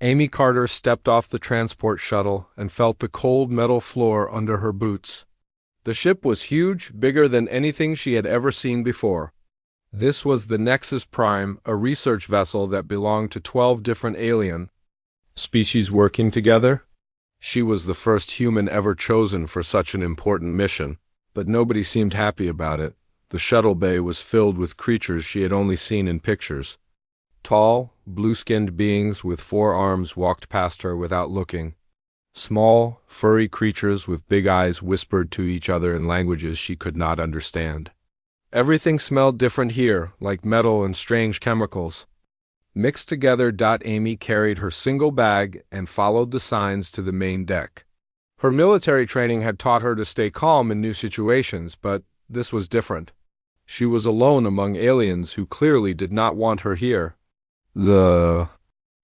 Amy Carter stepped off the transport shuttle and felt the cold metal floor under her boots. The ship was huge, bigger than anything she had ever seen before. This was the Nexus Prime, a research vessel that belonged to 12 different alien species working together. She was the first human ever chosen for such an important mission, but nobody seemed happy about it. The shuttle bay was filled with creatures she had only seen in pictures. Tall, blue-skinned beings with 4 arms walked past her without looking. Small, furry creatures with big eyes whispered to each other in languages she could not understand. Everything smelled different here, like metal and strange chemicals. Mixed together. Amy carried her single bag and followed the signs to the main deck. Her military training had taught her to stay calm in new situations, but this was different. She was alone among aliens who clearly did not want her here. The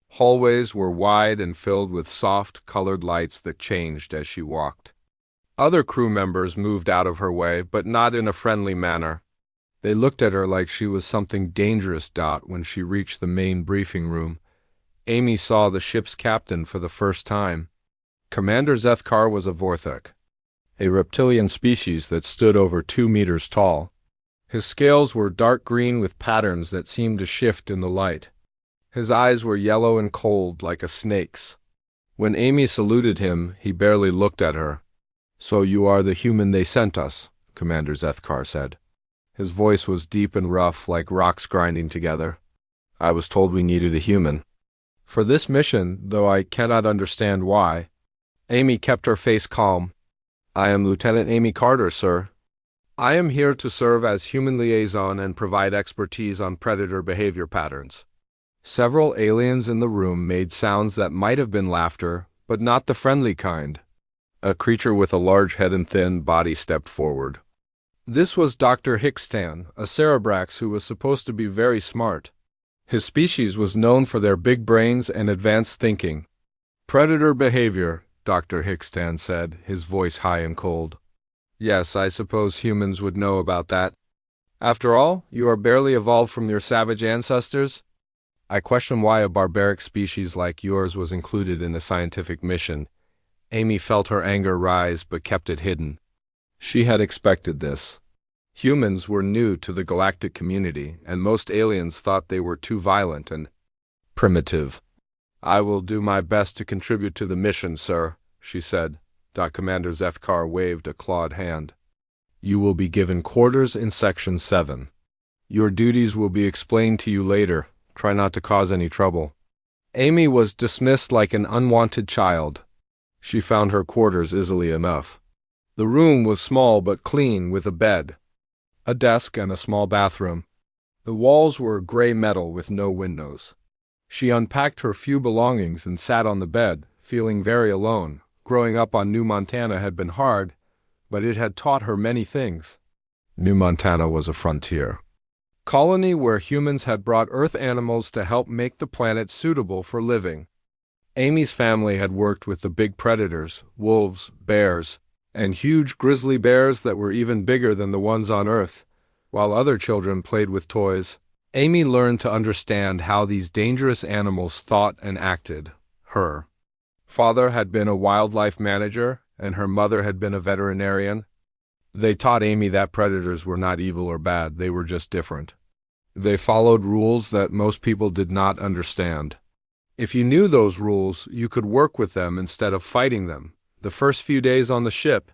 hallways were wide and filled with soft, colored lights that changed as she walked. Other crew members moved out of her way, but not in a friendly manner. They looked at her like she was something dangerous. When she reached the main briefing room, Amy saw the ship's captain for the first time. Commander Zethkar was a Vorthok, a reptilian species that stood over 2 meters tall. His scales were dark green with patterns that seemed to shift in the light. His eyes were yellow and cold like a snake's. When Amy saluted him, he barely looked at her. "So you are the human they sent us," Commander Zethkar said. His voice was deep and rough, like rocks grinding together. "I was told we needed a human for this mission, though I cannot understand why." Amy kept her face calm. "I am Lieutenant Amy Carter, sir. I am here to serve as human liaison and provide expertise on predator behavior patterns." Several aliens in the room made sounds that might have been laughter, but not the friendly kind. A creature with a large head and thin body stepped forward. This was Dr. Hickstan, a Cerebrax who was supposed to be very smart. His species was known for their big brains and advanced thinking. "Predator behavior," Dr. Hickstan said, his voice high and cold. "Yes, I suppose humans would know about that. After all, you are barely evolved from your savage ancestors. I question why a barbaric species like yours was included in a scientific mission." Amy felt her anger rise but kept it hidden. She had expected this. Humans were new to the galactic community, and most aliens thought they were too violent and primitive. "I will do my best to contribute to the mission, sir," she said. Commander Zethkar waved a clawed hand. "You will be given quarters in Section 7. Your duties will be explained to you later. Try not to cause any trouble." Amy was dismissed like an unwanted child. She found her quarters easily enough. The room was small but clean, with a bed, a desk, and a small bathroom. The walls were gray metal with no windows. She unpacked her few belongings and sat on the bed, feeling very alone. Growing up on New Montana had been hard, but it had taught her many things. New Montana was a frontier colony where humans had brought Earth animals to help make the planet suitable for living. Amy's family had worked with the big predators, wolves, bears, and huge grizzly bears that were even bigger than the ones on Earth. While other children played with toys, Amy learned to understand how these dangerous animals thought and acted. Her father had been a wildlife manager, and her mother had been a veterinarian. They taught Amy that predators were not evil or bad, they were just different. They followed rules that most people did not understand. If you knew those rules, you could work with them instead of fighting them. The first few days on the ship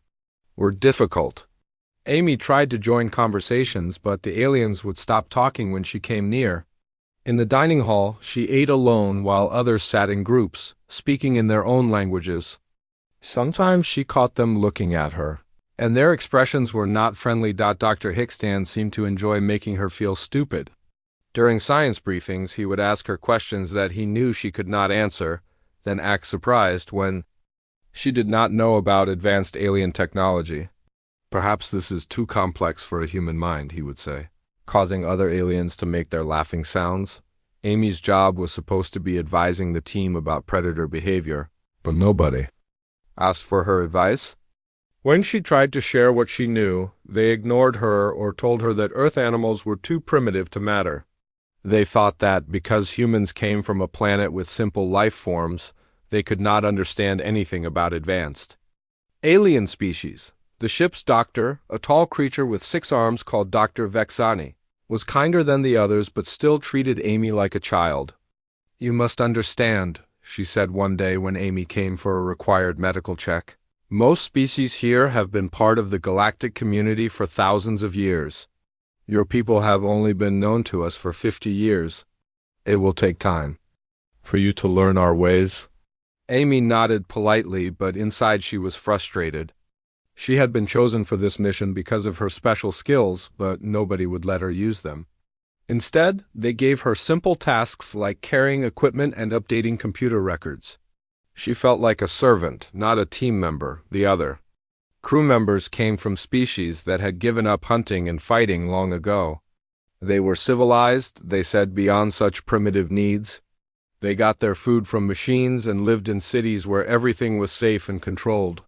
were difficult. Amy tried to join conversations, but the aliens would stop talking when she came near. In the dining hall, she ate alone while others sat in groups, speaking in their own languages. Sometimes she caught them looking at her, and their expressions were not friendly. Dr. Hickstan seemed to enjoy making her feel stupid. During science briefings, he would ask her questions that he knew she could not answer, then act surprised when she did not know about advanced alien technology. "Perhaps this is too complex for a human mind," he would say, causing other aliens to make their laughing sounds. Amy's job was supposed to be advising the team about predator behavior, but nobody asked for her advice. When she tried to share what she knew, they ignored her or told her that Earth animals were too primitive to matter. They thought that because humans came from a planet with simple life forms, they could not understand anything about advanced alien species. The ship's doctor, a tall creature with 6 arms called Dr. Vexani, was kinder than the others but still treated Amy like a child. "You must understand," she said one day when Amy came for a required medical check. "Most species here have been part of the galactic community for thousands of years. Your people have only been known to us for 50 years. It will take time for you to learn our ways." Amy nodded politely, but inside she was frustrated. She had been chosen for this mission because of her special skills, but nobody would let her use them. Instead, they gave her simple tasks like carrying equipment and updating computer records. She felt like a servant, not a team member, the other. Crew members came from species that had given up hunting and fighting long ago. They were civilized, they said, beyond such primitive needs. They got their food from machines and lived in cities where everything was safe and controlled.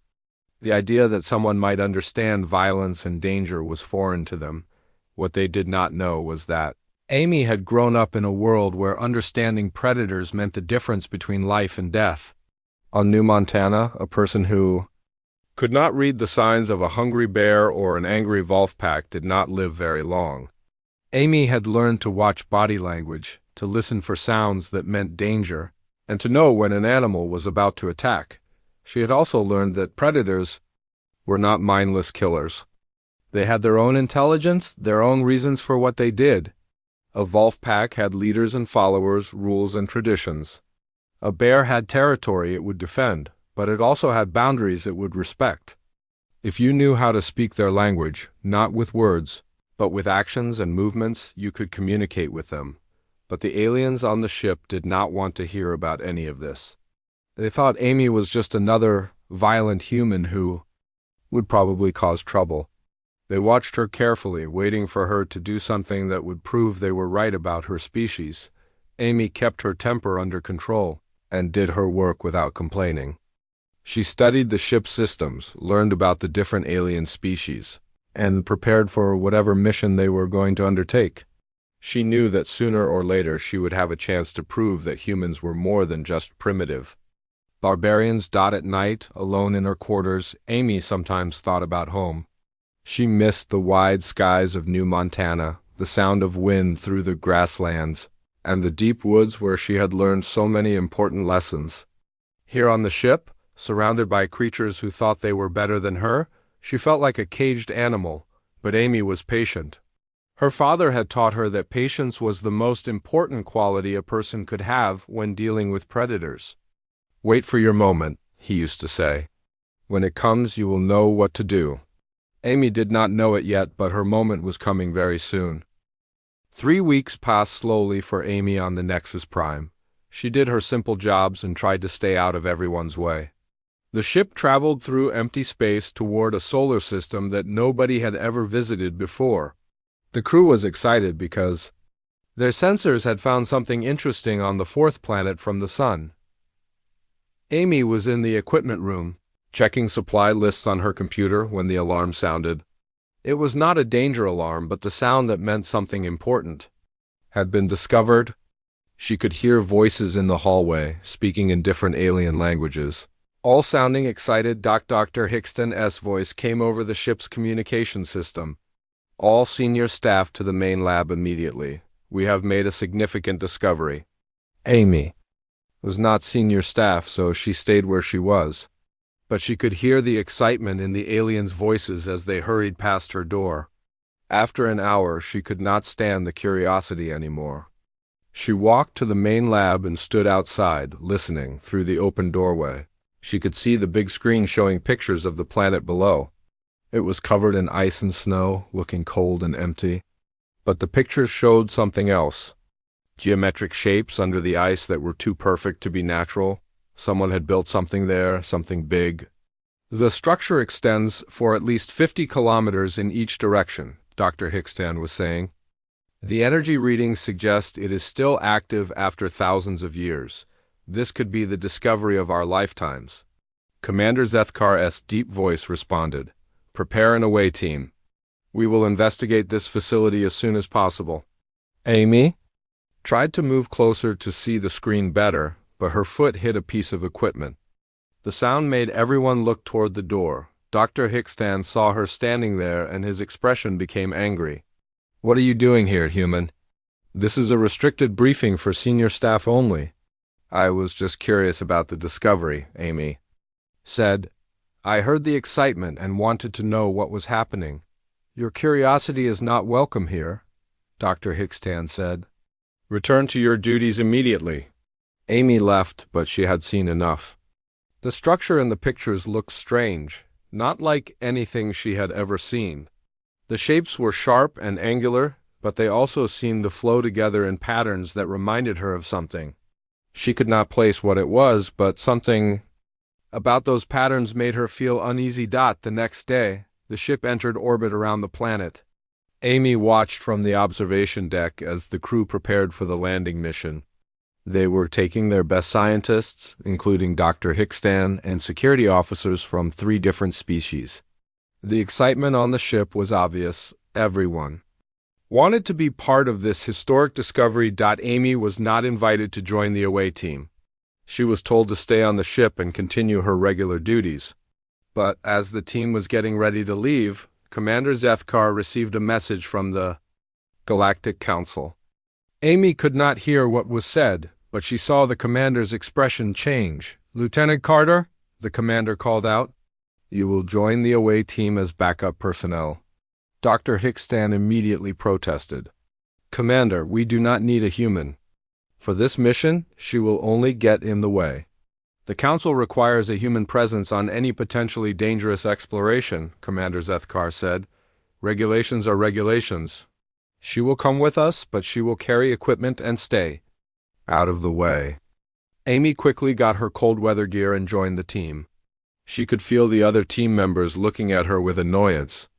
The idea that someone might understand violence and danger was foreign to them. What they did not know was that Amy had grown up in a world where understanding predators meant the difference between life and death. On New Montana, a person who could not read the signs of a hungry bear or an angry wolf pack did not live very long. Amy had learned to watch body language, to listen for sounds that meant danger, and to know when an animal was about to attack. She had also learned that predators were not mindless killers. They had their own intelligence, their own reasons for what they did. A wolf pack had leaders and followers, rules and traditions. A bear had territory it would defend, but it also had boundaries it would respect. If you knew how to speak their language, not with words, but with actions and movements, you could communicate with them. But the aliens on the ship did not want to hear about any of this. They thought Amy was just another violent human who would probably cause trouble. They watched her carefully, waiting for her to do something that would prove they were right about her species. Amy kept her temper under control and did her work without complaining. She studied the ship's systems, learned about the different alien species, and prepared for whatever mission they were going to undertake. She knew that sooner or later she would have a chance to prove that humans were more than just primitive. Barbarians dot at night, alone in her quarters, Amy sometimes thought about home. She missed the wide skies of New Montana, the sound of wind through the grasslands, and the deep woods where she had learned so many important lessons. Here on the ship, surrounded by creatures who thought they were better than her, she felt like a caged animal, but Amy was patient. Her father had taught her that patience was the most important quality a person could have when dealing with predators. "Wait for your moment," he used to say. "When it comes, you will know what to do." Amy did not know it yet, but her moment was coming very soon. 3 weeks passed slowly for Amy on the Nexus Prime. She did her simple jobs and tried to stay out of everyone's way. The ship traveled through empty space toward a solar system that nobody had ever visited before. The crew was excited because their sensors had found something interesting on the 4th planet from the sun. Amy was in the equipment room, checking supply lists on her computer when the alarm sounded. It was not a danger alarm, but the sound that meant something important had been discovered. She could hear voices in the hallway, speaking in different alien languages. All sounding excited, Dr. Hickston's voice came over the ship's communication system. "All senior staff to the main lab immediately. We have made a significant discovery." Amy was not senior staff, so she stayed where she was. But she could hear the excitement in the aliens' voices as they hurried past her door. After an hour, she could not stand the curiosity anymore. She walked to the main lab and stood outside, listening through the open doorway. She could see the big screen showing pictures of the planet below. It was covered in ice and snow, looking cold and empty. But the pictures showed something else. Geometric shapes under the ice that were too perfect to be natural. Someone had built something there, something big. "The structure extends for at least 50 kilometers in each direction," Dr. Hickston was saying. "The energy readings suggest it is still active after thousands of years. This could be the discovery of our lifetimes." Commander Zethkar's deep voice responded, "Prepare an away team. We will investigate this facility as soon as possible." "Amy?" tried to move closer to see the screen better, but her foot hit a piece of equipment. The sound made everyone look toward the door. Dr. Hickstan saw her standing there, and his expression became angry. "What are you doing here, human? This is a restricted briefing for senior staff only." "I was just curious about the discovery," Amy said. "I heard the excitement and wanted to know what was happening." "Your curiosity is not welcome here," Dr. Hickstan said. "Return to your duties immediately." Amy left, but she had seen enough. The structure in the pictures looked strange, not like anything she had ever seen. The shapes were sharp and angular, but they also seemed to flow together in patterns that reminded her of something. She could not place what it was, but something about those patterns made her feel uneasy. The next day, the ship entered orbit around the planet. Amy watched from the observation deck as the crew prepared for the landing mission. They were taking their best scientists, including Dr. Hickstan, and security officers from 3 different species. The excitement on the ship was obvious. Everyone wanted to be part of this historic discovery. Amy was not invited to join the away team. She was told to stay on the ship and continue her regular duties. But as the team was getting ready to leave, Commander Zethkar received a message from the Galactic Council. Amy could not hear what was said, but she saw the commander's expression change. "Lieutenant Carter," the commander called out, "you will join the away team as backup personnel." Dr. Hickstan immediately protested. "Commander, we do not need a human. For this mission, she will only get in the way. The Council requires a human presence on any potentially dangerous exploration," Commander Zethkar said. "Regulations are regulations. She will come with us, but she will carry equipment and stay out of the way." Amy quickly got her cold weather gear and joined the team. She could feel the other team members looking at her with annoyance.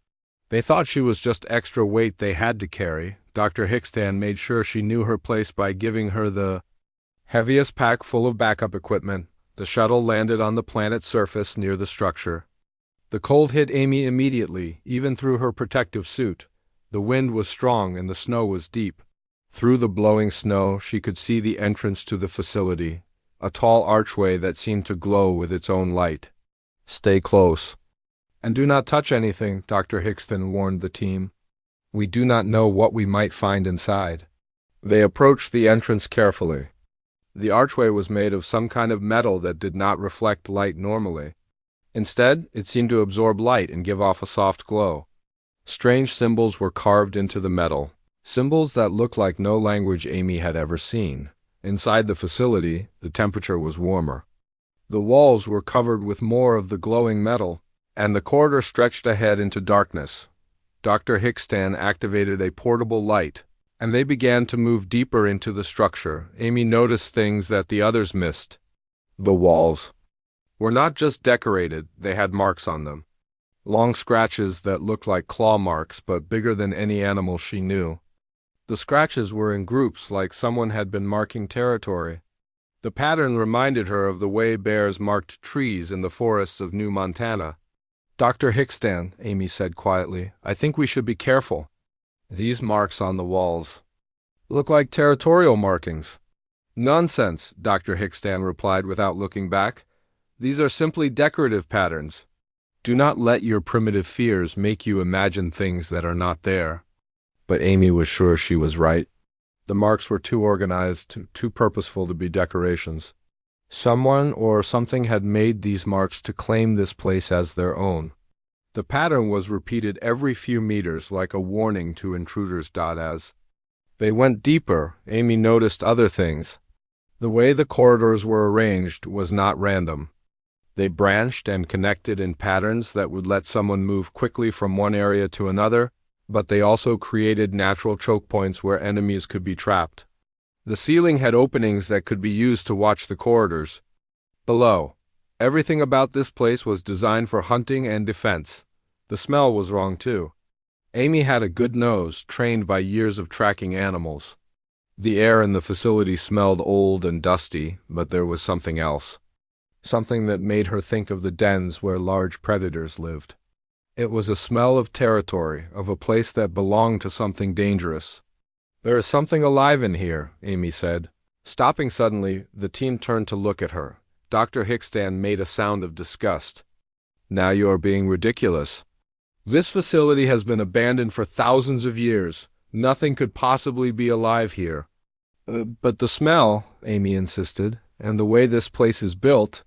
They thought she was just extra weight they had to carry. Dr. Hickstan made sure she knew her place by giving her the heaviest pack full of backup equipment. The shuttle landed on the planet's surface near the structure. The cold hit Amy immediately, even through her protective suit. The wind was strong and the snow was deep. Through the blowing snow, she could see the entrance to the facility, a tall archway that seemed to glow with its own light. "Stay close. And do not touch anything," Dr. Hickstan warned the team. "We do not know what we might find inside." They approached the entrance carefully. The archway was made of some kind of metal that did not reflect light normally. Instead, it seemed to absorb light and give off a soft glow. Strange symbols were carved into the metal, symbols that looked like no language Amy had ever seen. Inside the facility, the temperature was warmer. The walls were covered with more of the glowing metal, and the corridor stretched ahead into darkness. Dr. Hickstan activated a portable light, and they began to move deeper into the structure. Amy noticed things that the others missed. The walls were not just decorated, they had marks on them. Long scratches that looked like claw marks, but bigger than any animal she knew. The scratches were in groups, like someone had been marking territory. The pattern reminded her of the way bears marked trees in the forests of New Montana. "Dr. Hickstan," Amy said quietly, "I think we should be careful. These marks on the walls look like territorial markings." "Nonsense," Dr. Hickstan replied without looking back. "These are simply decorative patterns. Do not let your primitive fears make you imagine things that are not there." But Amy was sure she was right. The marks were too organized, too purposeful to be decorations. Someone or something had made these marks to claim this place as their own. The pattern was repeated every few meters, like a warning to intruders. As they went deeper, Amy noticed other things. The way the corridors were arranged was not random. They branched and connected in patterns that would let someone move quickly from one area to another, but they also created natural choke points where enemies could be trapped. The ceiling had openings that could be used to watch the corridors below. Everything about this place was designed for hunting and defense. The smell was wrong too. Amy had a good nose, trained by years of tracking animals. The air in the facility smelled old and dusty, but there was something else. Something that made her think of the dens where large predators lived. It was a smell of territory, of a place that belonged to something dangerous. There is something alive in here, Amy said. Stopping suddenly, the team turned to look at her. Dr. Hickstand made a sound of disgust. Now you are being ridiculous. This facility has been abandoned for thousands of years. Nothing could possibly be alive here. But the smell, Amy insisted, and the way this place is built,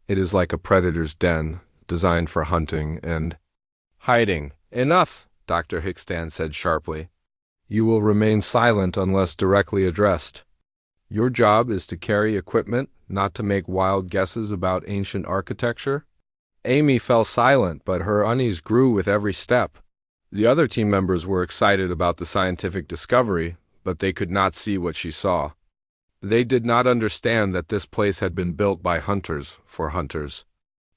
it is like a predator's den, designed for hunting and hiding. Enough, Dr. Hickstand said sharply. You will remain silent unless directly addressed. Your job is to carry equipment, not to make wild guesses about ancient architecture. Amy fell silent, but her unease grew with every step. The other team members were excited about the scientific discovery, but they could not see what she saw. They did not understand that this place had been built by hunters for hunters.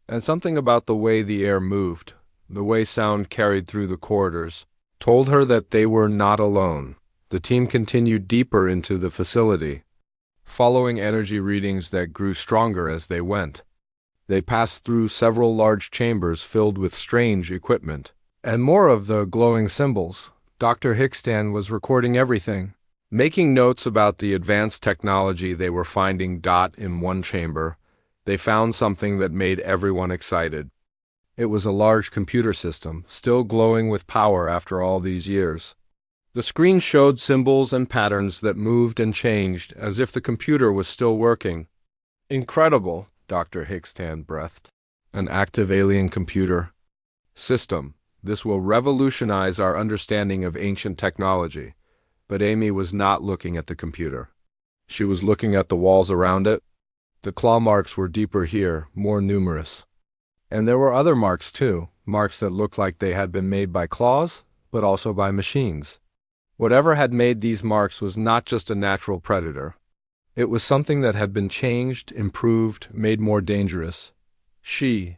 And something about the way the air moved, the way sound carried through the corridors, told her that they were not alone. The team continued deeper into the facility, following energy readings that grew stronger as they went. They passed through several large chambers filled with strange equipment, and more of the glowing symbols. Dr. Hickstand was recording everything, making notes about the advanced technology they were finding. In one chamber, they found something that made everyone excited. It was a large computer system, still glowing with power after all these years. The screen showed symbols and patterns that moved and changed as if the computer was still working. Incredible, Dr. Hickstand breathed. An active alien computer system. This will revolutionize our understanding of ancient technology. But Amy was not looking at the computer. She was looking at the walls around it. The claw marks were deeper here, more numerous. And there were other marks too, marks that looked like they had been made by claws, but also by machines. Whatever had made these marks was not just a natural predator. It was something that had been changed, improved, made more dangerous. She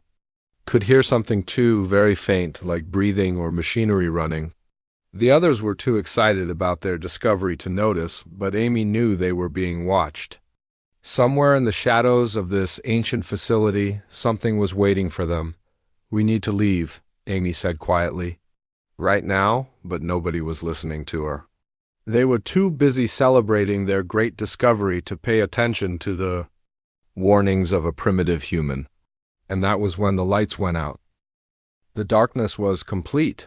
could hear something too, very faint, like breathing or machinery running. The others were too excited about their discovery to notice, but Amy knew they were being watched. Somewhere in the shadows of this ancient facility, something was waiting for them. We need to leave, Amy said quietly. Right now, but nobody was listening to her. They were too busy celebrating their great discovery to pay attention to the warnings of a primitive human. And that was when the lights went out. The darkness was complete.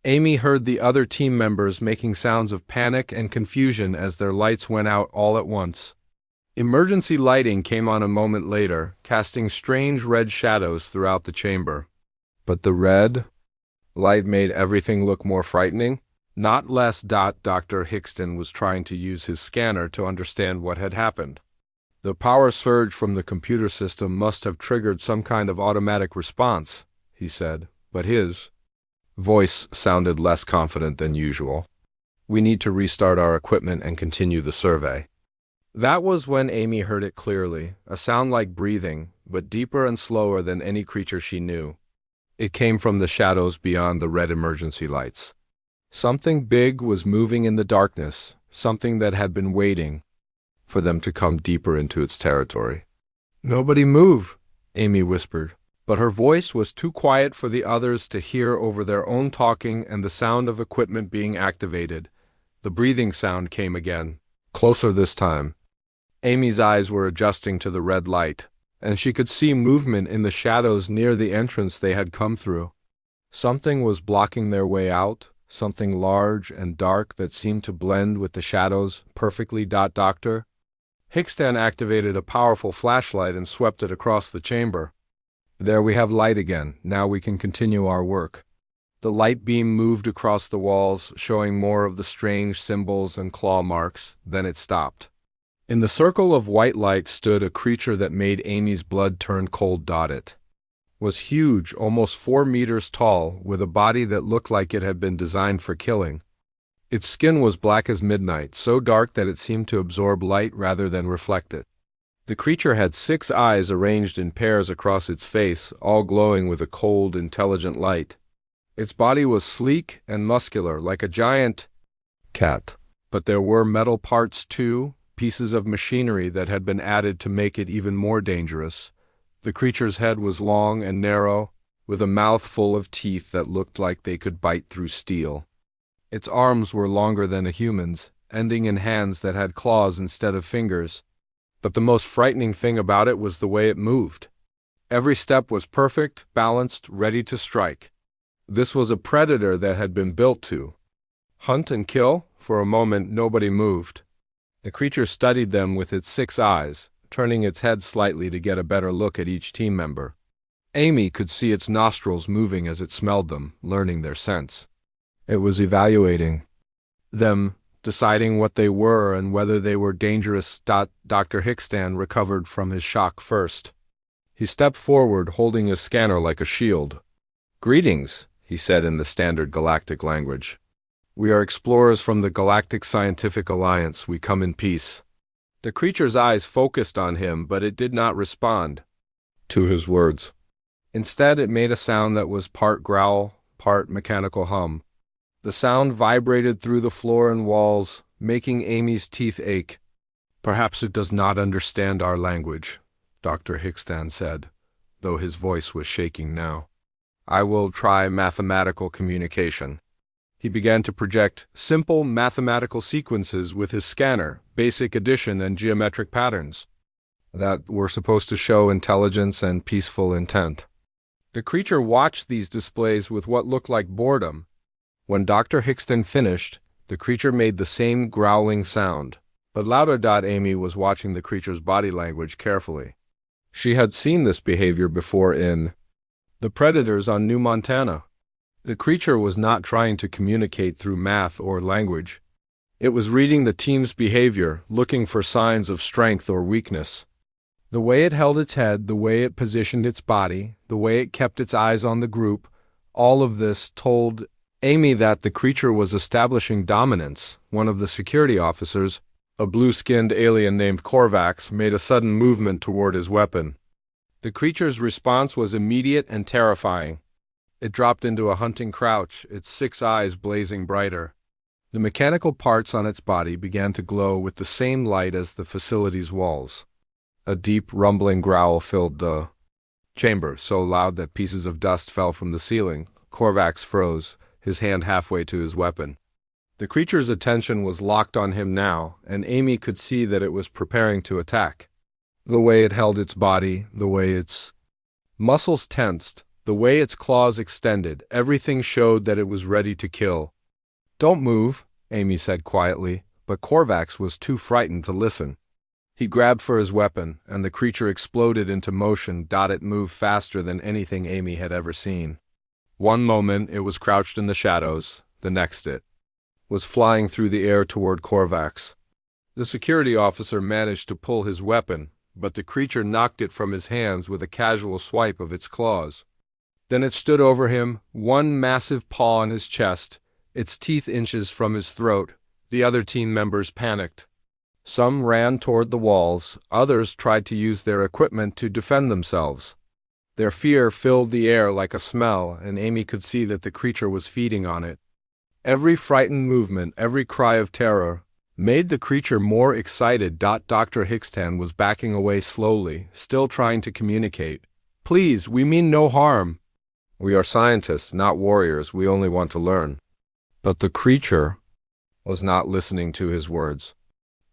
Amy heard the other team members making sounds of panic and confusion as their lights went out all at once. Emergency lighting came on a moment later, casting strange red shadows throughout the chamber. But the red light made everything look more frightening. Not less. Dr. Hickstand was trying to use his scanner to understand what had happened. The power surge from the computer system must have triggered some kind of automatic response, he said, but his voice sounded less confident than usual. We need to restart our equipment and continue the survey. That was when Amy heard it clearly, a sound like breathing, but deeper and slower than any creature she knew. It came from the shadows beyond the red emergency lights. Something big was moving in the darkness, something that had been waiting for them to come deeper into its territory. Nobody move, Amy whispered, but her voice was too quiet for the others to hear over their own talking and the sound of equipment being activated. The breathing sound came again, closer this time. Amy's eyes were adjusting to the red light, and she could see movement in the shadows near the entrance they had come through. Something was blocking their way out, something large and dark that seemed to blend with the shadows perfectly. Dr. Hickstand activated a powerful flashlight and swept it across the chamber. There we have light again. Now we can continue our work. The light beam moved across the walls, showing more of the strange symbols and claw marks. Then it stopped. In the circle of white light stood a creature that made Amy's blood turn cold. It was huge, almost 4 meters tall, with a body that looked like it had been designed for killing. Its skin was black as midnight, so dark that it seemed to absorb light rather than reflect it. The creature had 6 eyes arranged in pairs across its face, all glowing with a cold, intelligent light. Its body was sleek and muscular, like a giant cat. But there were metal parts too, pieces of machinery that had been added to make it even more dangerous. The creature's head was long and narrow, with a mouth full of teeth that looked like they could bite through steel. Its arms were longer than a human's, ending in hands that had claws instead of fingers. But the most frightening thing about it was the way it moved. Every step was perfect, balanced, ready to strike. This was a predator that had been built to hunt and kill. For a moment, nobody moved. The creature studied them with its 6 eyes, turning its head slightly to get a better look at each team member. Amy could see its nostrils moving as it smelled them, learning their scents. It was evaluating them, deciding what they were and whether they were dangerous. Dr. Hickstan recovered from his shock first. He stepped forward, holding his scanner like a shield. "Greetings," he said in the standard galactic language. "We are explorers from the Galactic Scientific Alliance. We come in peace." The creature's eyes focused on him, but it did not respond to his words. Instead, it made a sound that was part growl, part mechanical hum. The sound vibrated through the floor and walls, making Amy's teeth ache. "Perhaps it does not understand our language," Dr. Hickstan said, though his voice was shaking now. "I will try mathematical communication." He began to project simple mathematical sequences with his scanner, basic addition and geometric patterns that were supposed to show intelligence and peaceful intent. The creature watched these displays with what looked like boredom. When Dr. Hickstan finished, the creature made the same growling sound, but louder. Amy was watching the creature's body language carefully. She had seen this behavior before in The Predators on New Montana. The creature was not trying to communicate through math or language. It was reading the team's behavior, looking for signs of strength or weakness. The way it held its head, the way it positioned its body, the way it kept its eyes on the group, all of this told Amy that the creature was establishing dominance. One of the security officers, a blue-skinned alien named Korvax, made a sudden movement toward his weapon. The creature's response was immediate and terrifying. It dropped into a hunting crouch, its 6 eyes blazing brighter. The mechanical parts on its body began to glow with the same light as the facility's walls. A deep, rumbling growl filled the chamber, so loud that pieces of dust fell from the ceiling. Korvax froze, his hand halfway to his weapon. The creature's attention was locked on him now, and Amy could see that it was preparing to attack. The way it held its body, the way its muscles tensed, the way its claws extended, everything showed that it was ready to kill. "Don't move," Amy said quietly, but Korvax was too frightened to listen. He grabbed for his weapon, and the creature exploded into motion. It moved faster than anything Amy had ever seen. One moment it was crouched in the shadows, the next it was flying through the air toward Korvax. The security officer managed to pull his weapon, but the creature knocked it from his hands with a casual swipe of its claws. Then it stood over him, one massive paw on his chest, its teeth inches from his throat. The other team members panicked. Some ran toward the walls, others tried to use their equipment to defend themselves. Their fear filled the air like a smell, and Amy could see that the creature was feeding on it. Every frightened movement, every cry of terror, made the creature more excited. Dr. Hickstan was backing away slowly, still trying to communicate. "Please, we mean no harm. We are scientists, not warriors. We only want to learn." But the creature was not listening to his words.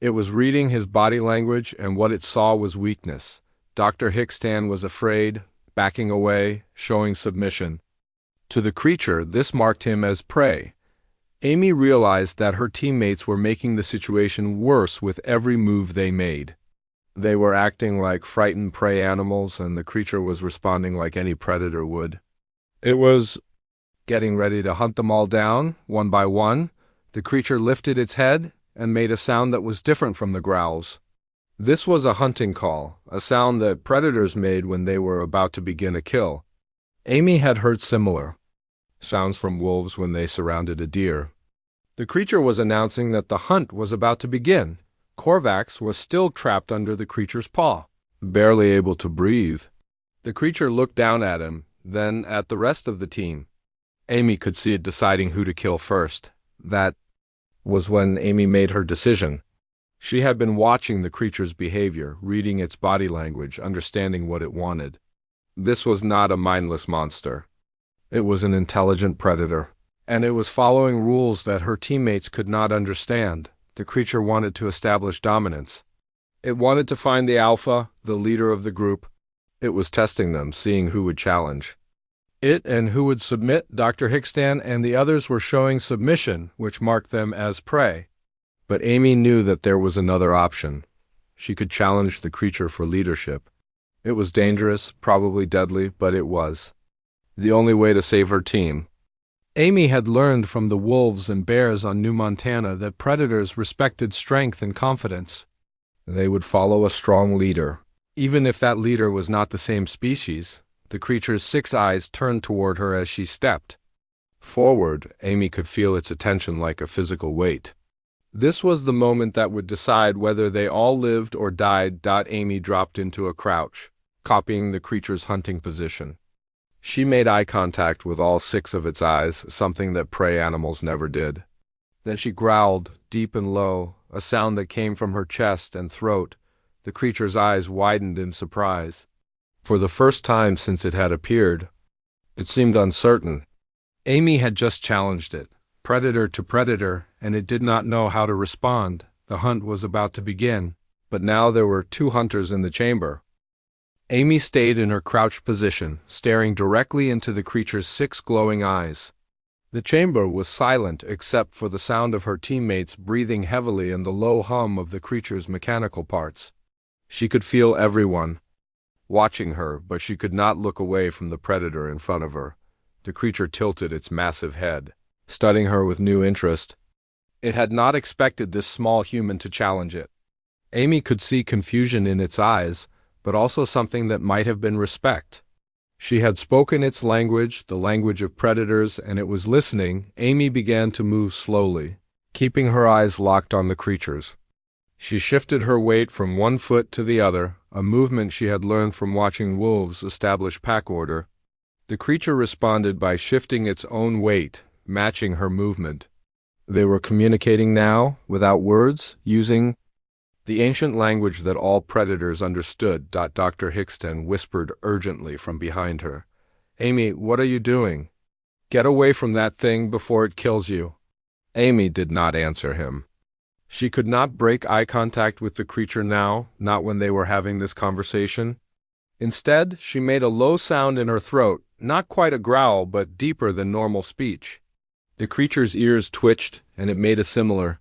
It was reading his body language, and what it saw was weakness. Dr. Hickstan was afraid, backing away, showing submission. To the creature, this marked him as prey. Amy realized that her teammates were making the situation worse with every move they made. They were acting like frightened prey animals, and the creature was responding like any predator would. It was getting ready to hunt them all down, one by one. The creature lifted its head and made a sound that was different from the growls. This was a hunting call, a sound that predators made when they were about to begin a kill. Amy had heard similar sounds from wolves when they surrounded a deer. The creature was announcing that the hunt was about to begin. Korvax was still trapped under the creature's paw, barely able to breathe. The creature looked down at him, then at the rest of the team. Amy could see it deciding who to kill first. That was when Amy made her decision. She had been watching the creature's behavior, reading its body language, understanding what it wanted. This was not a mindless monster. It was an intelligent predator, and it was following rules that her teammates could not understand. The creature wanted to establish dominance. It wanted to find the alpha, the leader of the group. It was testing them, seeing who would challenge it and who would submit. Dr. Hickstan and the others were showing submission, which marked them as prey. But Amy knew that there was another option. She could challenge the creature for leadership. It was dangerous, probably deadly, but it was the only way to save her team. Amy had learned from the wolves and bears on New Montana that predators respected strength and confidence. They would follow a strong leader. Even if that leader was not the same species, the creature's 6 eyes turned toward her as she stepped forward. Amy could feel its attention like a physical weight. This was the moment that would decide whether they all lived or died. Amy dropped into a crouch, copying the creature's hunting position. She made eye contact with all 6 of its eyes, something that prey animals never did. Then she growled, deep and low, a sound that came from her chest and throat. The creature's eyes widened in surprise. For the first time since it had appeared, it seemed uncertain. Amy had just challenged it, predator to predator, and it did not know how to respond. The hunt was about to begin, but now there were 2 hunters in the chamber. Amy stayed in her crouched position, staring directly into the creature's 6 glowing eyes. The chamber was silent except for the sound of her teammates breathing heavily and the low hum of the creature's mechanical parts. She could feel everyone watching her, but she could not look away from the predator in front of her. The creature tilted its massive head, studying her with new interest. It had not expected this small human to challenge it. Amy could see confusion in its eyes, but also something that might have been respect. She had spoken its language, the language of predators, and it was listening. Amy began to move slowly, keeping her eyes locked on the creatures. She shifted her weight from one foot to the other, a movement she had learned from watching wolves establish pack order. The creature responded by shifting its own weight, matching her movement. They were communicating now, without words, using the ancient language that all predators understood. Dr. Hickston whispered urgently from behind her. Amy, what are you doing? Get away from that thing before it kills you. Amy did not answer him. She could not break eye contact with the creature now, not when they were having this conversation. Instead, she made a low sound in her throat, not quite a growl, but deeper than normal speech. The creature's ears twitched, and it made a similar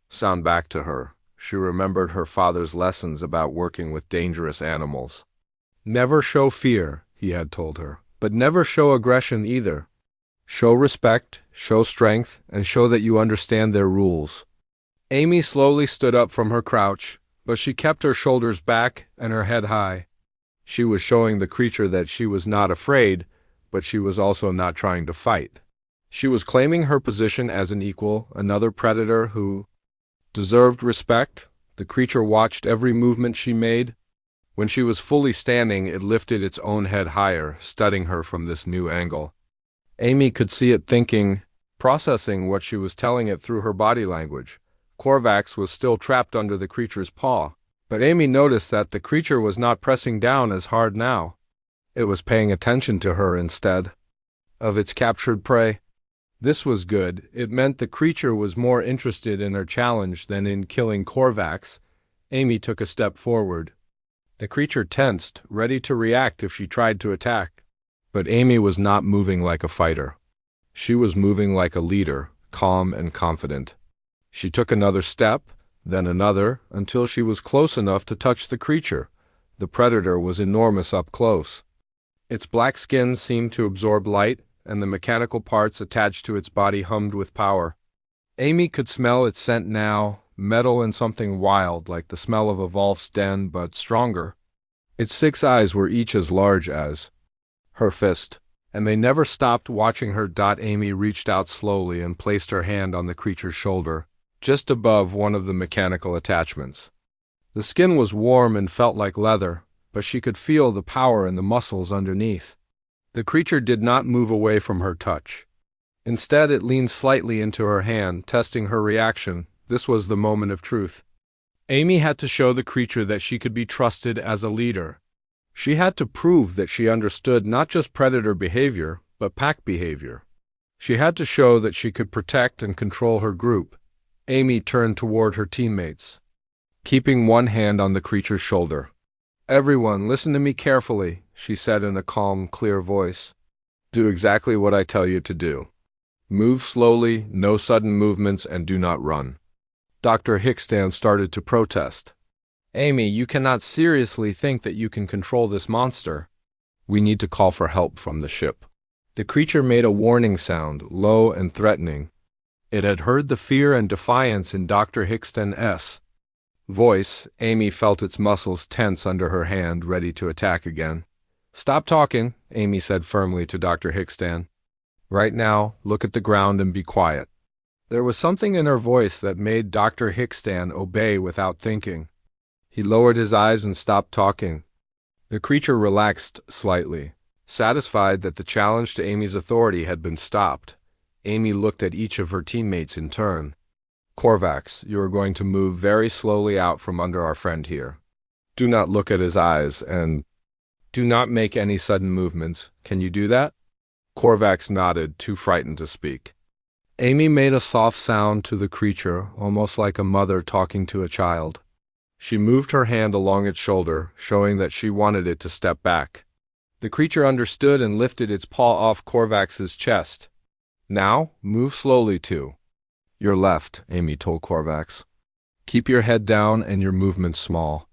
sound back to her. She remembered her father's lessons about working with dangerous animals. Never show fear, he had told her, but never show aggression either. Show respect, show strength, and show that you understand their rules. Amy slowly stood up from her crouch, but she kept her shoulders back and her head high. She was showing the creature that she was not afraid, but she was also not trying to fight. She was claiming her position as an equal, another predator who deserved respect. The creature watched every movement she made. When she was fully standing, it lifted its own head higher, studying her from this new angle. Amy could see it thinking, processing what she was telling it through her body language. Korvax was still trapped under the creature's paw, but Amy noticed that the creature was not pressing down as hard now. It was paying attention to her instead of its captured prey. This was good. It meant the creature was more interested in her challenge than in killing Korvax. Amy took a step forward. The creature tensed, ready to react if she tried to attack. But Amy was not moving like a fighter. She was moving like a leader, calm and confident. She took another step, then another, until she was close enough to touch the creature. The predator was enormous up close. Its black skin seemed to absorb light, and the mechanical parts attached to its body hummed with power. Amy could smell its scent now, metal and something wild, like the smell of a Volf's den, but stronger. Its 6 eyes were each as large as her fist, and they never stopped watching her. Amy reached out slowly and placed her hand on the creature's shoulder, just above one of the mechanical attachments. The skin was warm and felt like leather, but she could feel the power in the muscles underneath. The creature did not move away from her touch. Instead, it leaned slightly into her hand, testing her reaction. This was the moment of truth. Amy had to show the creature that she could be trusted as a leader. She had to prove that she understood not just predator behavior, but pack behavior. She had to show that she could protect and control her group. Amy turned toward her teammates, keeping one hand on the creature's shoulder. "Everyone, listen to me carefully," she said in a calm, clear voice. "Do exactly what I tell you to do. Move slowly, no sudden movements, and do not run." Dr. Hickstan started to protest. "Amy, you cannot seriously think that you can control this monster. We need to call for help from the ship." The creature made a warning sound, low and threatening. It had heard the fear and defiance in Dr. Hickstan's voice. Amy felt its muscles tense under her hand, ready to attack again. "Stop talking," Amy said firmly to Dr. Hickstan. "Right now, look at the ground and be quiet." There was something in her voice that made Dr. Hickstan obey without thinking. He lowered his eyes and stopped talking. The creature relaxed slightly, satisfied that the challenge to Amy's authority had been stopped. Amy looked at each of her teammates in turn. "Korvax, you are going to move very slowly out from under our friend here. Do not look at his eyes, and do not make any sudden movements. Can you do that?" Korvax nodded, too frightened to speak. Amy made a soft sound to the creature, almost like a mother talking to a child. She moved her hand along its shoulder, showing that she wanted it to step back. The creature understood and lifted its paw off Korvax's chest. "Now, move slowly to your left," Amy told Korvax. "Keep your head down and your movements small."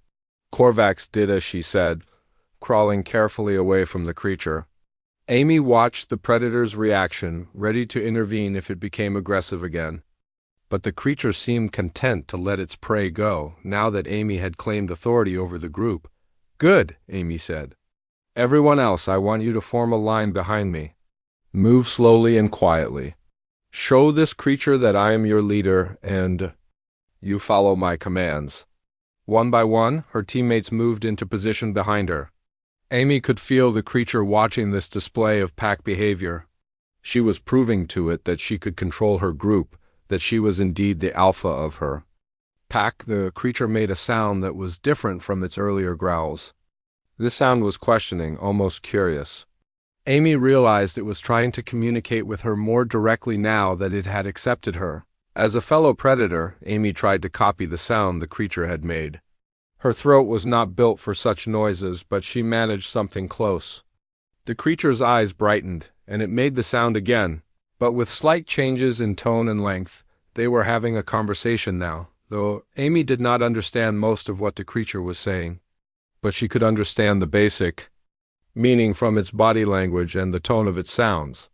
Korvax did as she said, crawling carefully away from the creature. Amy watched the predator's reaction, ready to intervene if it became aggressive again. But the creature seemed content to let its prey go, now that Amy had claimed authority over the group. "Good," Amy said. "Everyone else, I want you to form a line behind me. Move slowly and quietly. Show this creature that I am your leader, and you follow my commands." One by one, her teammates moved into position behind her. Amy could feel the creature watching this display of pack behavior. She was proving to it that she could control her group, that she was indeed the alpha of her pack. The creature made a sound that was different from its earlier growls. This sound was questioning, almost curious. Amy realized it was trying to communicate with her more directly now that it had accepted her. As a fellow predator, Amy tried to copy the sound the creature had made. Her throat was not built for such noises, but she managed something close. The creature's eyes brightened, and it made the sound again, but with slight changes in tone and length. They were having a conversation now, though Amy did not understand most of what the creature was saying. But she could understand the basic meaning from its body language and the tone of its sounds.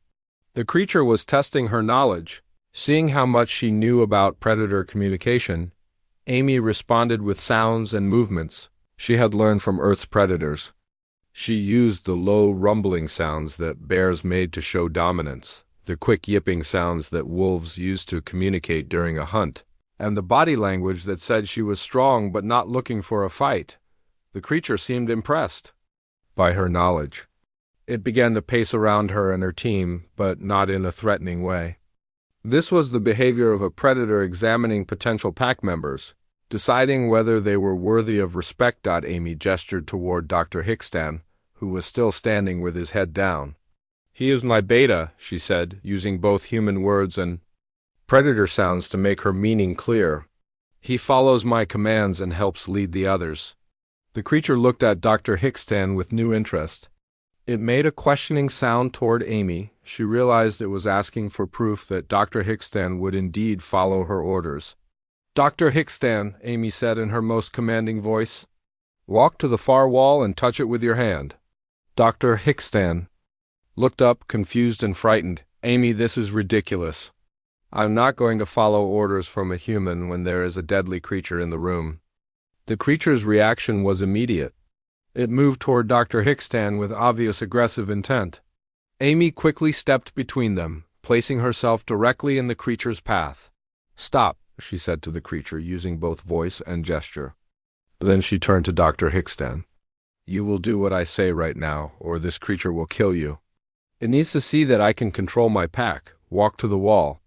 The creature was testing her knowledge. Seeing how much she knew about predator communication, Amy responded with sounds and movements she had learned from Earth's predators. She used the low rumbling sounds that bears made to show dominance, the quick yipping sounds that wolves used to communicate during a hunt, and the body language that said she was strong but not looking for a fight. The creature seemed impressed by her knowledge. It began to pace around her and her team, but not in a threatening way. This was the behavior of a predator examining potential pack members, deciding whether they were worthy of respect. Amy gestured toward Dr. Hickstan, who was still standing with his head down. "He is my beta," she said, using both human words and predator sounds to make her meaning clear. "He follows my commands and helps lead the others." The creature looked at Dr. Hickstan with new interest. It made a questioning sound toward Amy. She realized it was asking for proof that Dr. Hickstan would indeed follow her orders. "Dr. Hickstan," Amy said in her most commanding voice, "walk to the far wall and touch it with your hand." Dr. Hickstan looked up, confused and frightened. "Amy, this is ridiculous. I'm not going to follow orders from a human when there is a deadly creature in the room." The creature's reaction was immediate. It moved toward Dr. Hickstan with obvious aggressive intent. Amy quickly stepped between them, placing herself directly in the creature's path. "Stop," she said to the creature, using both voice and gesture. Then she turned to Dr. Hickstan. "You will do what I say right now, or this creature will kill you. It needs to see that I can control my pack. Walk to the wall."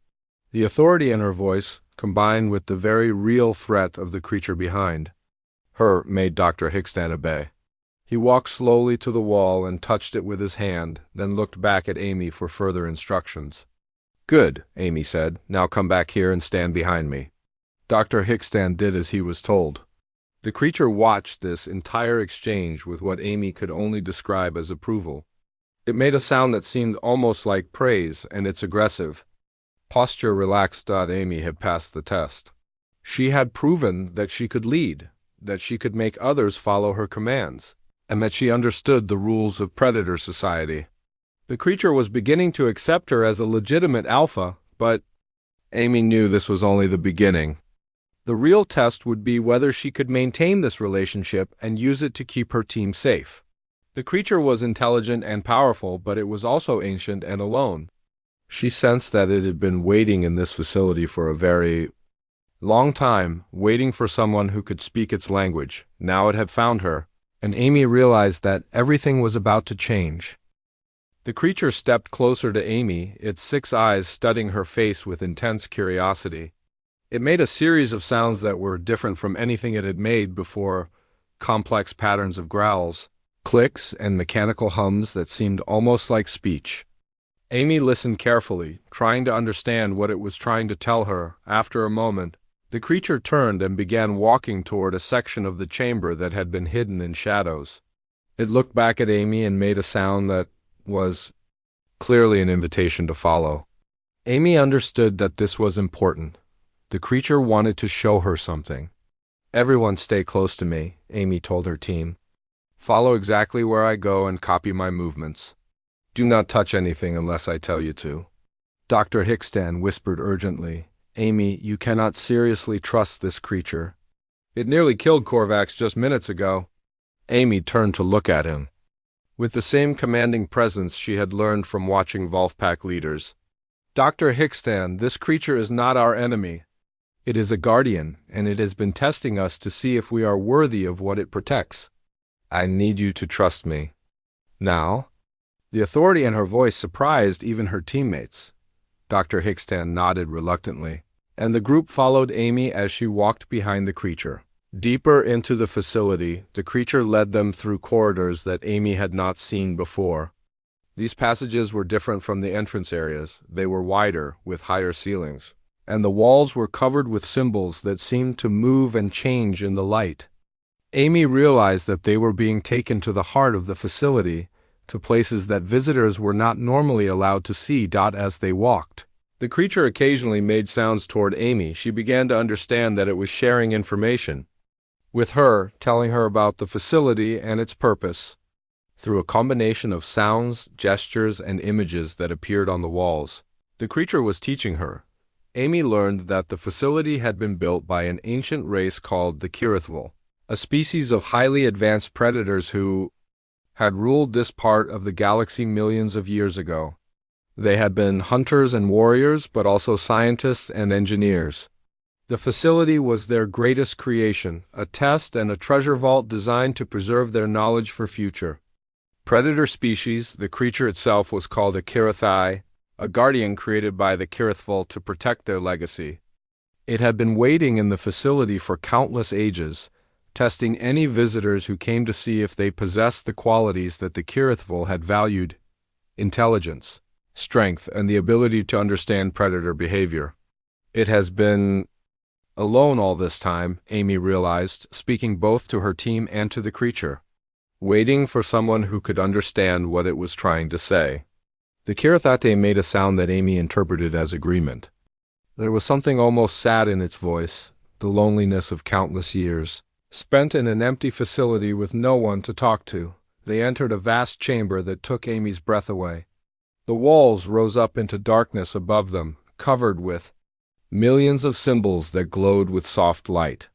The authority in her voice, combined with the very real threat of the creature behind her, made Dr. Hickstan obey. He walked slowly to the wall and touched it with his hand, then looked back at Amy for further instructions. "Good," Amy said. "Now come back here and stand behind me." Dr. Hickstand did as he was told. The creature watched this entire exchange with what Amy could only describe as approval. It made a sound that seemed almost like praise, and it's aggressive. Posture relaxed. Amy had passed the test. She had proven that she could lead, that she could make others follow her commands, and that she understood the rules of predator society. The creature was beginning to accept her as a legitimate alpha, but Amy knew this was only the beginning. The real test would be whether she could maintain this relationship and use it to keep her team safe. The creature was intelligent and powerful, but it was also ancient and alone. She sensed that it had been waiting in this facility for a very long time, waiting for someone who could speak its language. Now it had found her, and Amy realized that everything was about to change. The creature stepped closer to Amy, its 6 eyes studying her face with intense curiosity. It made a series of sounds that were different from anything it had made before, complex patterns of growls, clicks, and mechanical hums that seemed almost like speech. Amy listened carefully, trying to understand what it was trying to tell her. After a moment, the creature turned and began walking toward a section of the chamber that had been hidden in shadows. It looked back at Amy and made a sound that was clearly an invitation to follow. Amy understood that this was important. The creature wanted to show her something. "Everyone stay close to me," Amy told her team. "Follow exactly where I go and copy my movements. Do not touch anything unless I tell you to." Dr. Hickstand whispered urgently, "Amy, you cannot seriously trust this creature. It nearly killed Korvax just minutes ago." Amy turned to look at him. With the same commanding presence she had learned from watching Volfpack leaders. "Dr. Hickstand, this creature is not our enemy. It is a guardian, and it has been testing us to see if we are worthy of what it protects. I need you to trust me. Now?" The authority in her voice surprised even her teammates. Dr. Hickstand nodded reluctantly, and the group followed Amy as she walked behind the creature. Deeper into the facility, the creature led them through corridors that Amy had not seen before. These passages were different from the entrance areas. They were wider, with higher ceilings, and the walls were covered with symbols that seemed to move and change in the light. Amy realized that they were being taken to the heart of the facility, to places that visitors were not normally allowed to see. As they walked, the creature occasionally made sounds toward Amy. She began to understand that it was sharing information with her, telling her about the facility and its purpose, through a combination of sounds, gestures, and images that appeared on the walls. The creature was teaching her. Amy learned that the facility had been built by an ancient race called the Kirithvil, a species of highly advanced predators who had ruled this part of the galaxy millions of years ago. They had been hunters and warriors, but also scientists and engineers. The facility was their greatest creation, a test and a treasure vault designed to preserve their knowledge for future. Predator species, the creature itself was called a Kirithai, a guardian created by the Kirithvil to protect their legacy. It had been waiting in the facility for countless ages, testing any visitors who came to see if they possessed the qualities that the Kirithvil had valued: intelligence, strength, and the ability to understand predator behavior. It has been alone all this time, Amy realized, speaking both to her team and to the creature, waiting for someone who could understand what it was trying to say. The Kirithate made a sound that Amy interpreted as agreement. There was something almost sad in its voice, the loneliness of countless years, spent in an empty facility with no one to talk to. They entered a vast chamber that took Amy's breath away. The walls rose up into darkness above them, covered with millions of symbols that glowed with soft light.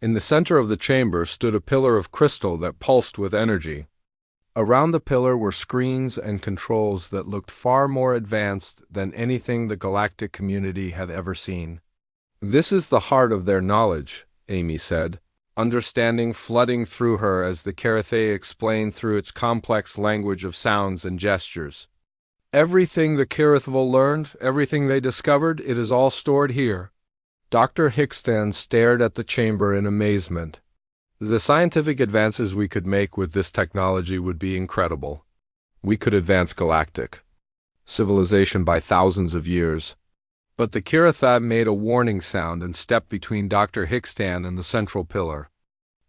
In the center of the chamber stood a pillar of crystal that pulsed with energy. Around the pillar were screens and controls that looked far more advanced than anything the galactic community had ever seen. "This is the heart of their knowledge," Amy said, understanding flooding through her as the Kirithai explained through its complex language of sounds and gestures. "Everything the Kirithvil learned, everything they discovered, it is all stored here." Dr. Hickstand stared at the chamber in amazement. The scientific advances we could make with this technology would be incredible. We could advance galactic civilization by thousands of years. But the Kiritha made a warning sound and stepped between Dr. Hickstan and the central pillar.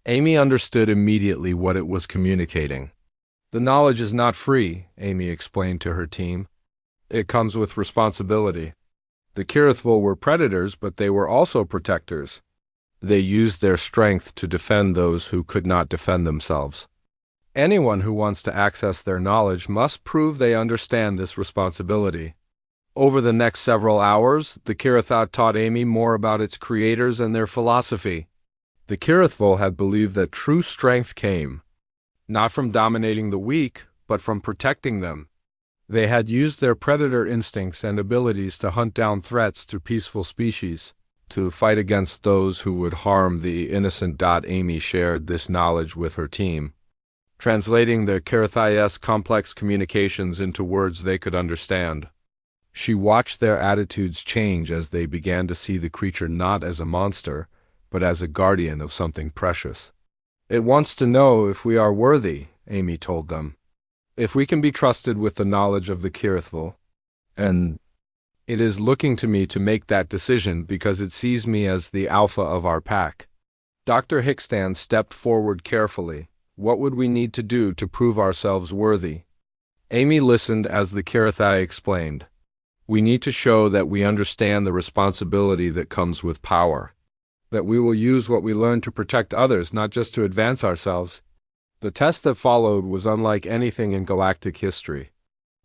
Amy understood immediately what it was communicating. The knowledge is not free, Amy explained to her team. It comes with responsibility. The Kirithville were predators, but they were also protectors. They used their strength to defend those who could not defend themselves. Anyone who wants to access their knowledge must prove they understand this responsibility. Over the next several hours, the Kiritha taught Amy more about its creators and their philosophy. The Kirithville had believed that true strength came, not from dominating the weak, but from protecting them. They had used their predator instincts and abilities to hunt down threats to peaceful species, to fight against those who would harm the innocent. Amy shared this knowledge with her team, translating the Kiritha's complex communications into words they could understand. She watched their attitudes change as they began to see the creature not as a monster, but as a guardian of something precious. It wants to know if we are worthy, Amy told them. If we can be trusted with the knowledge of the Kirithville. And it is looking to me to make that decision because it sees me as the alpha of our pack. Dr. Hickstan stepped forward carefully. What would we need to do to prove ourselves worthy? Amy listened as the Kiritha explained. We need to show that we understand the responsibility that comes with power, that we will use what we learn to protect others, not just to advance ourselves. The test that followed was unlike anything in galactic history.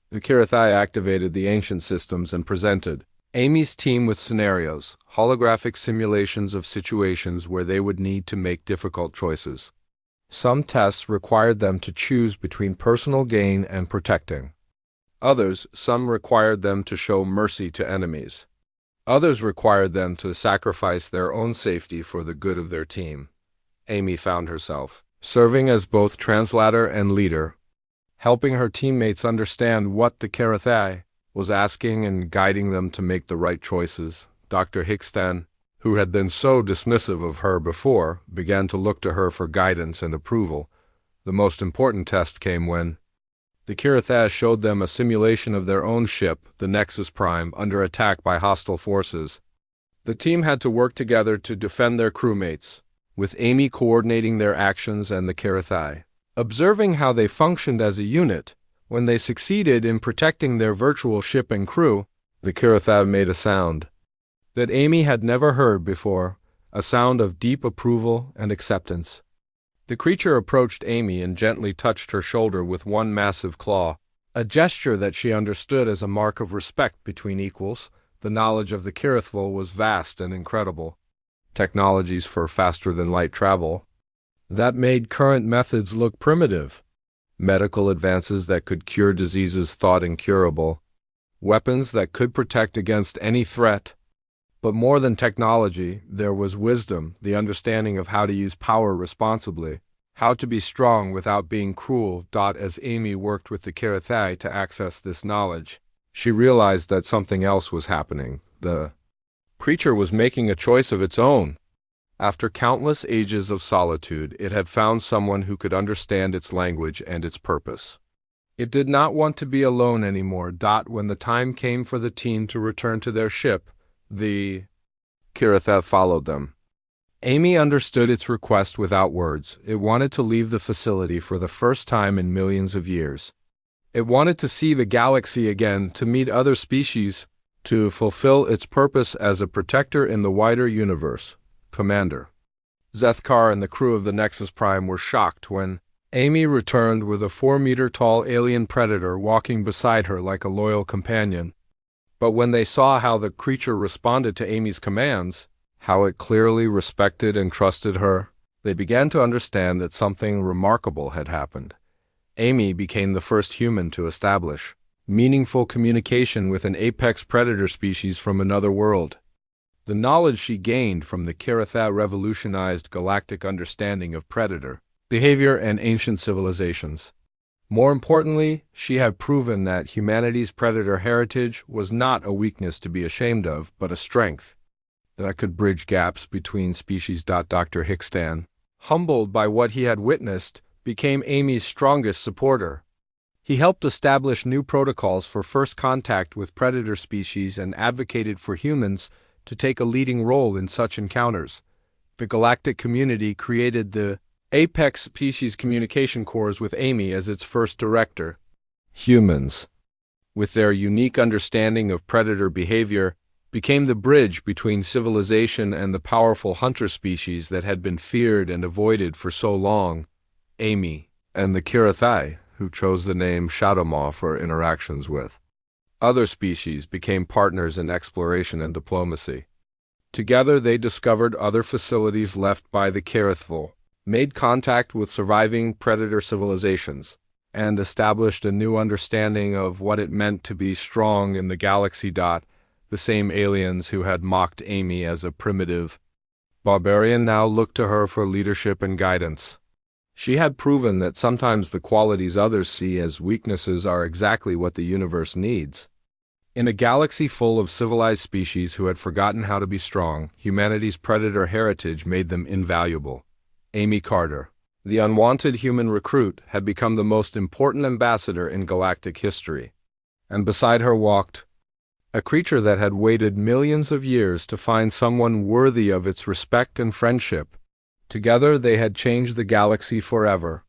The Kiritha activated the ancient systems and presented Amy's team with scenarios, holographic simulations of situations where they would need to make difficult choices. Some tests required them to choose between personal gain and protecting. Some required them to show mercy to enemies. Others required them to sacrifice their own safety for the good of their team. Amy found herself serving as both translator and leader, helping her teammates understand what the Kiritha was asking and guiding them to make the right choices. Dr. Hickstan, who had been so dismissive of her before, began to look to her for guidance and approval. The most important test came when the Kiritha showed them a simulation of their own ship, the Nexus Prime, under attack by hostile forces. The team had to work together to defend their crewmates, with Amy coordinating their actions and the Kiritha observing how they functioned as a unit. When they succeeded in protecting their virtual ship and crew, the Kiritha made a sound that Amy had never heard before, a sound of deep approval and acceptance. The creature approached Amy and gently touched her shoulder with one massive claw, a gesture that she understood as a mark of respect between equals. The knowledge of the Kirithville was vast and incredible. Technologies for faster-than-light travel that made current methods look primitive. Medical advances that could cure diseases thought incurable. Weapons that could protect against any threat. But more than technology, there was wisdom, the understanding of how to use power responsibly, how to be strong without being cruel. As Amy worked with the Kiritha to access this knowledge, she realized that something else was happening. The creature was making a choice of its own. After countless ages of solitude, it had found someone who could understand its language and its purpose. It did not want to be alone anymore. When the time came for the team to return to their ship, the Kiritha followed them. Amy understood its request without words. It wanted to leave the facility for the first time in millions of years. It wanted to see the galaxy again, to meet other species, to fulfill its purpose as a protector in the wider universe. Commander Zethkar and the crew of the Nexus Prime were shocked when Amy returned with a 4-meter-tall alien predator walking beside her like a loyal companion. But when they saw how the creature responded to Amy's commands, how it clearly respected and trusted her, they began to understand that something remarkable had happened. Amy became the first human to establish meaningful communication with an apex predator species from another world. The knowledge she gained from the Kiritha revolutionized galactic understanding of predator behavior and ancient civilizations. More importantly, she had proven that humanity's predator heritage was not a weakness to be ashamed of, but a strength that could bridge gaps between species. Dr. Hickstan, humbled by what he had witnessed, became Amy's strongest supporter. He helped establish new protocols for first contact with predator species and advocated for humans to take a leading role in such encounters. The galactic community created the Apex Species Communication Corps with Amy as its first director. Humans, with their unique understanding of predator behavior, became the bridge between civilization and the powerful hunter species that had been feared and avoided for so long. Amy and the Kirathai, who chose the name Shadowmaw for interactions with other species, became partners in exploration and diplomacy. Together they discovered other facilities left by the Kirathvil, made contact with surviving predator civilizations, and established a new understanding of what it meant to be strong in the galaxy. The same aliens who had mocked Amy as a primitive barbarian now looked to her for leadership and guidance. She had proven that sometimes the qualities others see as weaknesses are exactly what the universe needs. In a galaxy full of civilized species who had forgotten how to be strong, humanity's predator heritage made them invaluable. Amy Carter, the unwanted human recruit, had become the most important ambassador in galactic history. And beside her walked a creature that had waited millions of years to find someone worthy of its respect and friendship. Together they had changed the galaxy forever.